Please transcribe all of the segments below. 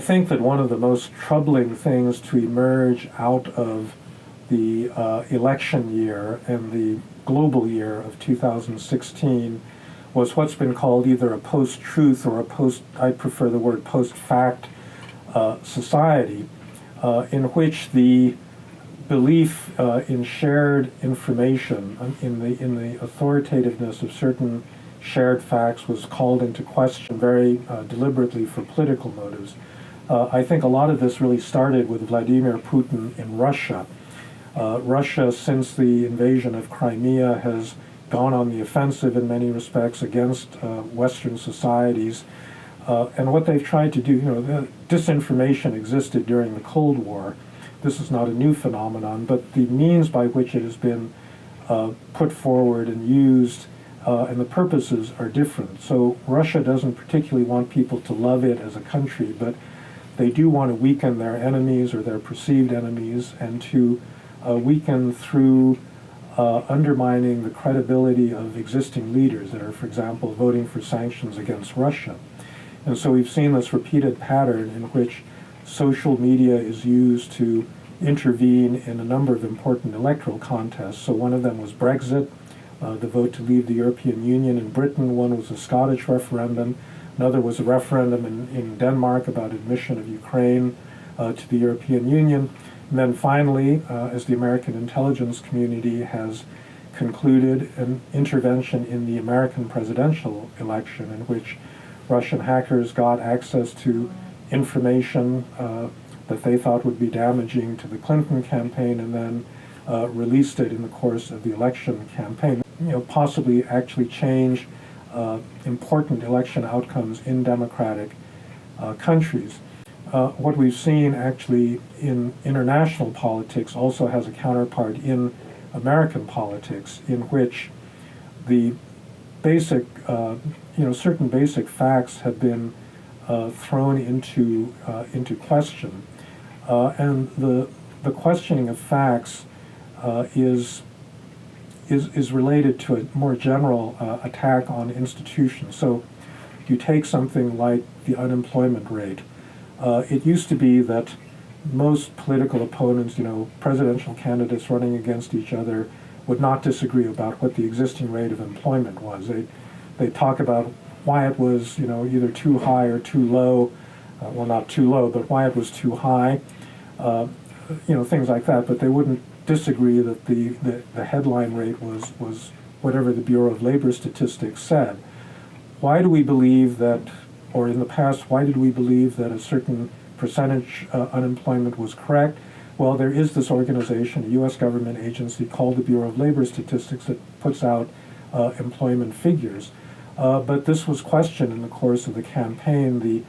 think that one of the most troubling things to emerge out of the election year and the global year of 2016 was what's been called either a post-truth or a I prefer the word post-fact society, in which the belief in shared information, in the authoritativeness of certain shared facts was called into question very deliberately for political motives. I think a lot of this really started with Vladimir Putin in Russia. Russia, since the invasion of Crimea, has gone on the offensive in many respects against Western societies. And what they've tried to do, disinformation existed during the Cold War. This is not a new phenomenon, but the means by which it has been put forward and used and the purposes are different. So Russia doesn't particularly want people to love it as a country, but they do want to weaken their enemies or their perceived enemies, and to weaken through undermining the credibility of existing leaders that are, for example, voting for sanctions against Russia. And so we've seen this repeated pattern in which social media is used to intervene in a number of important electoral contests. So one of them was Brexit, the vote to leave the European Union in Britain. One was a Scottish referendum. Another was a referendum in Denmark about admission of Ukraine to the European Union. And then finally, as the American intelligence community has concluded, an intervention in the American presidential election in which Russian hackers got access to information that they thought would be damaging to the Clinton campaign, and then released it in the course of the election campaign. Possibly actually change important election outcomes in democratic countries. What we've seen actually in international politics also has a counterpart in American politics, in which the basic, certain basic facts have been thrown into question, and the questioning of facts is related to a more general attack on institutions. So you take something like the unemployment rate. It used to be that most political opponents, presidential candidates running against each other, would not disagree about what the existing rate of employment was. They talk about why it was, either too high or too low. Well, not too low, but why it was too high. Things like that. But they wouldn't disagree that the headline rate was whatever the Bureau of Labor Statistics said. Why do we believe that, or in the past, why did we believe that a certain percentage unemployment was correct? Well, there is this organization, a U.S. government agency called the Bureau of Labor Statistics, that puts out employment figures. But this was questioned in the course of the campaign,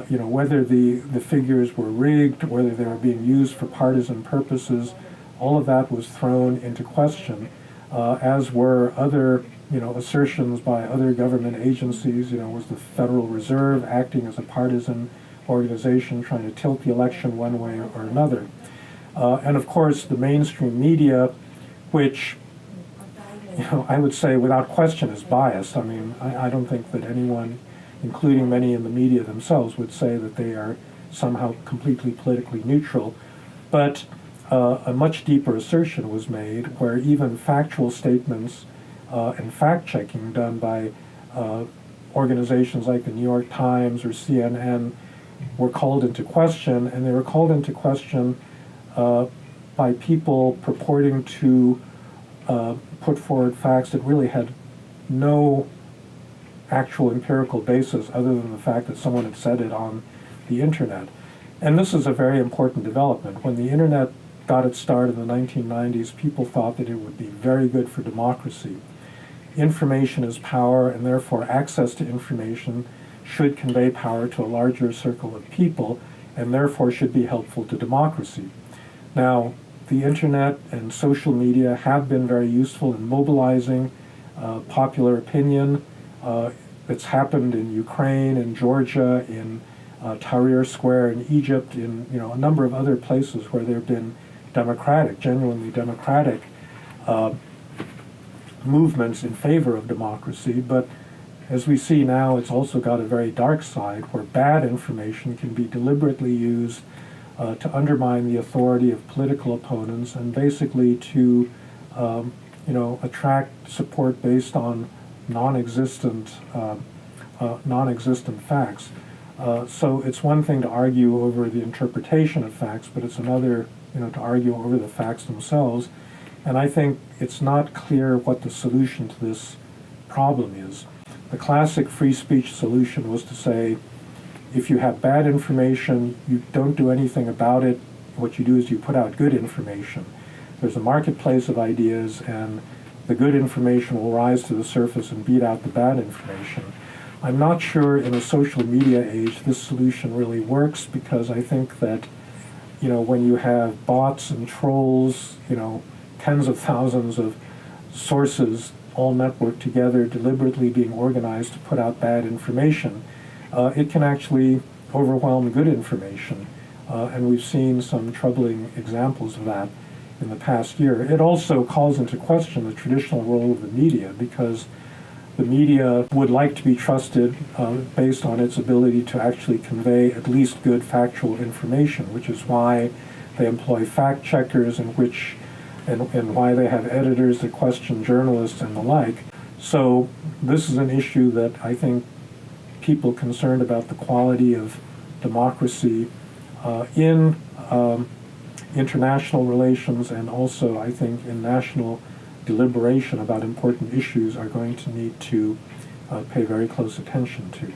whether the figures were rigged, whether they were being used for partisan purposes. All of that was thrown into question, as were other assertions by other government agencies. Was the Federal Reserve acting as a partisan organization trying to tilt the election one way or another? And of course, the mainstream media, which I would say without question is biased. I mean, I don't think that anyone, including many in the media themselves, would say that they are somehow completely politically neutral. But a much deeper assertion was made where even factual statements and fact-checking done by organizations like the New York Times or CNN were called into question, and they were called into question by people purporting to put forward facts that really had no actual empirical basis other than the fact that someone had said it on the internet. And this is a very important development. When the internet got its start in the 1990s, people thought that it would be very good for democracy. Information is power, and therefore access to information should convey power to a larger circle of people, and therefore should be helpful to democracy. Now, the internet and social media have been very useful in mobilizing popular opinion. It's happened in Ukraine, in Georgia, in Tahrir Square in Egypt, in a number of other places where there have been democratic, genuinely democratic movements in favor of democracy. But as we see now, it's also got a very dark side where bad information can be deliberately used to undermine the authority of political opponents and basically to, attract support based on non-existent, non-existent facts. So it's one thing to argue over the interpretation of facts, but it's another, to argue over the facts themselves. And I think it's not clear what the solution to this problem is. The classic free speech solution was to say, if you have bad information, you don't do anything about it. What you do is you put out good information. There's a marketplace of ideas, and the good information will rise to the surface and beat out the bad information. I'm not sure in a social media age this solution really works, because I think that, when you have bots and trolls, tens of thousands of sources all networked together, deliberately being organized to put out bad information, it can actually overwhelm good information. And we've seen some troubling examples of that in the past year. It also calls into question the traditional role of the media, because the media would like to be trusted based on its ability to actually convey at least good factual information, which is why they employ fact checkers and why they have editors that question journalists and the like. So this is an issue that I think people concerned about the quality of democracy in international relations, and also I think in national deliberation about important issues, are going to need to pay very close attention to.